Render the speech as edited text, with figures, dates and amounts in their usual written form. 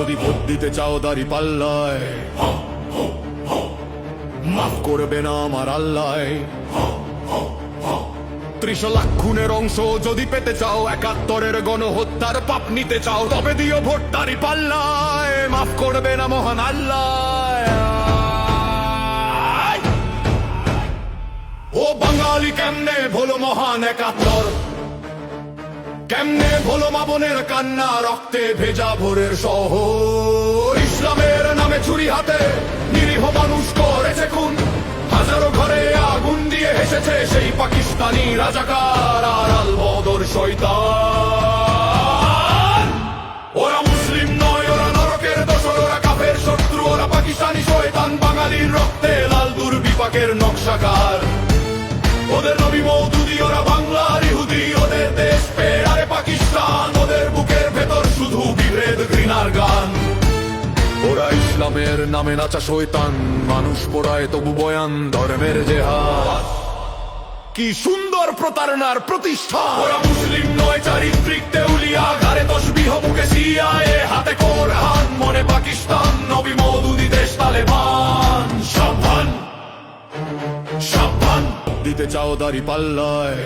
যদি ভোট দিতে চাও দাড়ি পাল্লায়, মাফ করবে না আমার আল্লাহ। 30 লাখ খুনের অংশ যদি পেতে চাও, 71-এর গণহত্যার পাপ নিতে চাও, তবে দিও ভোট দাড়ি পাল্লায়, মাফ করবে না মহান আল্লাহ। ও বাঙালি কেমনে ভোলো মহান 71, কেমনে ভোলো মা বোনের কান্না, রক্তে ভেজা ভোরের শহর। ইসলামের নামে ছুরি হাতে নিরীহ মানুষ করেছে খুন, হাজারো ঘরে আগুন দিয়ে হেসেছে সেই পাকিস্তানি রাজাকার আর আল বদর শয়তান। ওরা মুসলিম নয়, ওরা নরকের দোসর, ওরা কাফের শত্রু, ওরা পাকিস্তানি শয়তান, বাঙালির রক্তে লাল দুর্বিপাকের নকশাকার। ওদের নবী মওদুদি, ওরা বাংলার ইহুদি, ওদের দেশ পেড়ারে পাকিস্তান, ওদের বুকের ভেতর শুধু বিভেদ ঘৃণার গান। ওরা ইসলামের নামে নাচা শয়তান, মানুষ পোড়ায় তবু বয়ান ধর্মের জেহাদ। কি সুন্দর প্রতারণার প্রতিষ্ঠা। ওরা মুসলিম নয়, চারিত্রিক দেউলিয়া, ঘাড়ে তসবিহ, মুখে সিআইএ, হাতে কোরআন, মনে পাকিস্তান, নবী মওদুদি, দেশ তালেবান। সাবধান সাবধান, দিতে চাও দাড়ি পাল্লায়,